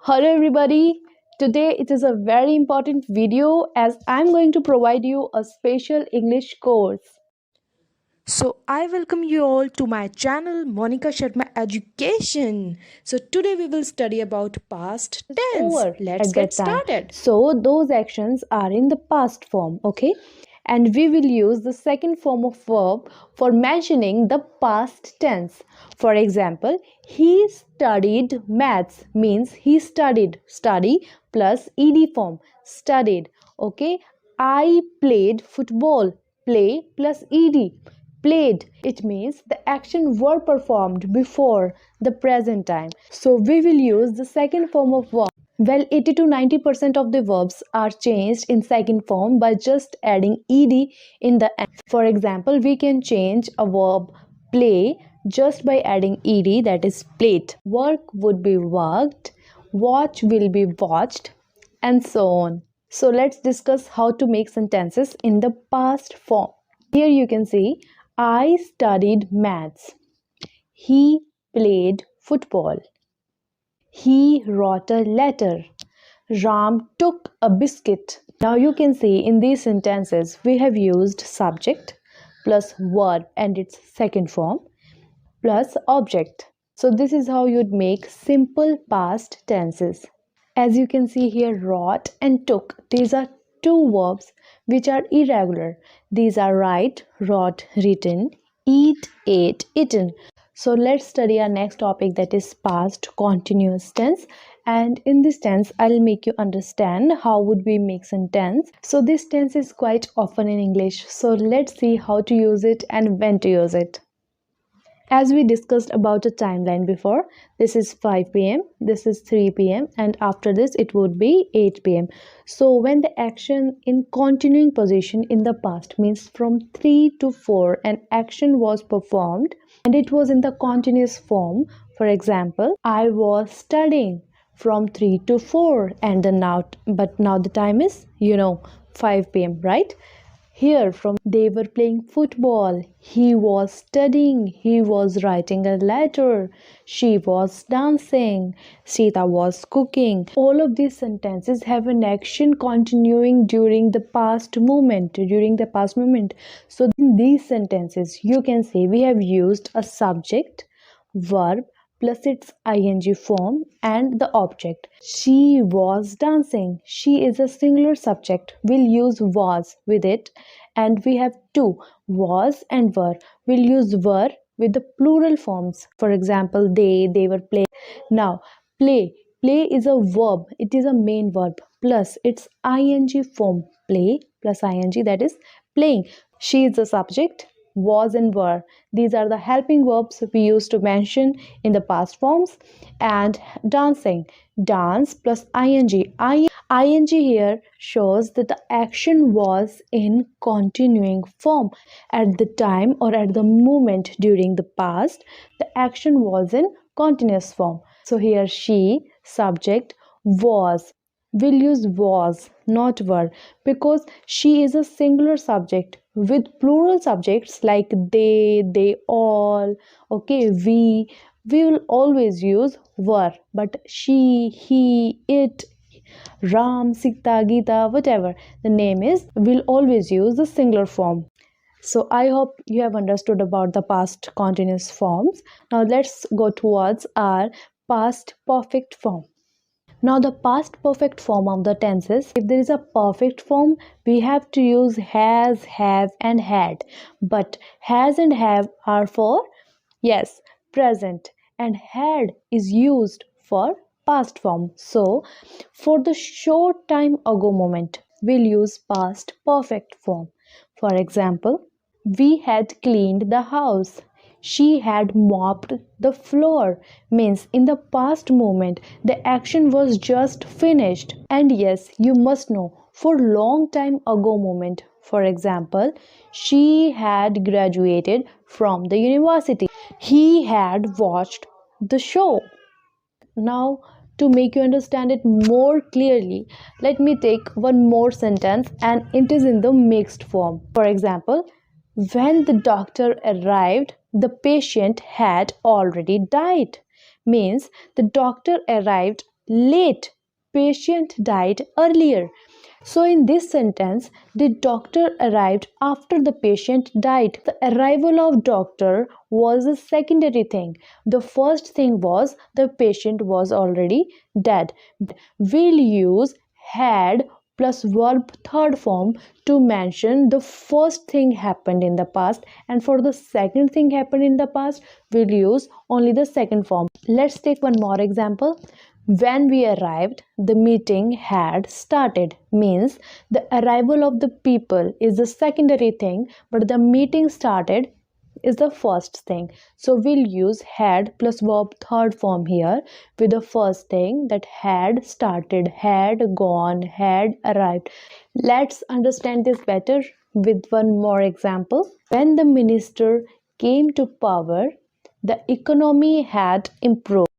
Hello everybody. Today it is a very important video as I'm going to provide you a special English course. So I welcome you all to my channel Monika Sharma Education. So today we will study about past tense. Over Let's at get that time. started. So those actions are in the past form, okay? And we will use the second form of verb for mentioning the past tense. For example, he studied maths means he studied. Study plus ed form studied, okay? I played football. Play plus ed played. It means the action were performed before the present time. So we will use the second form of verb. Well, 80 to 90% of the verbs are changed in second form by just adding ed in the end. For example, we can change a verb play just by adding ed, that is played. Work would be worked, watch will be watched, and so on. So let's discuss how to make sentences in the past form. Here you can see I studied maths. He played football. He wrote a letter. Ram took a biscuit. Now you can see in these sentences we have used subject plus verb and its second form plus object. So this is how you'd make simple past tenses. As you can see here, wrote and took, these are two verbs which are irregular. These are write, wrote, written, eat, ate, eaten. So let's study our next topic, that is past continuous tense. And in this tense, I'll make you understand how would we make sentence. So this tense is quite often in English. So let's see how to use it and when to use it. As we discussed about a timeline before, this is 5 p.m., this is 3 p.m., and after this it would be 8 p.m. So when the action in continuing position in the past means from 3 to 4 an action was performed and it was in the continuous form. For example, I was studying from 3 to 4 and then now the time is 5 p.m., right? Here from they were playing football, he was studying, he was writing a letter, she was dancing, Sita was cooking. All of these sentences have an action continuing during the past moment, So in these sentences you can say we have used a subject, verb plus its ing form and the object. She was dancing. She is a singular subject. We'll use was with it, and we have two, was and were. We'll use were with the plural forms. For example, they were playing. Now, play is a verb. It is a main verb plus its ing form. Play plus ing, that is playing. She is the subject, was and were. These are the helping verbs we used to mention in the past forms. And dancing, dance plus ing. Ing here shows that the action was in continuing form. At the time or at the moment during the past, the action was in continuous form. So here she, subject, was. We'll use was, not were, because she is a singular subject. With plural subjects like they all, okay, we will always use were. But she, he, it, Ram, Sita, Gita, whatever the name is, we'll always use the singular form. So I hope you have understood about the past continuous forms. Now let's go towards our past perfect form. Now the past perfect form of the tenses, if there is a perfect form, we have to use has, have and had. But has and have are for, yes, present, and had is used for past form. So for the short time ago moment, we'll use past perfect form. For example, we had cleaned the house. She had mopped the floor. Means in the past moment, the action was just finished. And yes, you must know, for long time ago moment, for example, she had graduated from the university. He had watched the show. Now, to make you understand it more clearly, let me take one more sentence and it is in the mixed form. For example, when the doctor arrived, the patient had already died. Means the doctor arrived late. Patient died earlier. So, in this sentence, the doctor arrived after the patient died. The arrival of doctor was a secondary thing. The first thing was the patient was already dead. We'll use had plus verb third form to mention the first thing happened in the past, and for the second thing happened in the past we'll use only the second form. Let's take one more example. When we arrived, the meeting had started. Means the arrival of the people is the secondary thing, but the meeting started is the first thing. So we'll use had plus verb third form here with the first thing, that had started, had gone, had arrived. Let's understand this better with one more example. When the minister came to power, the economy had improved.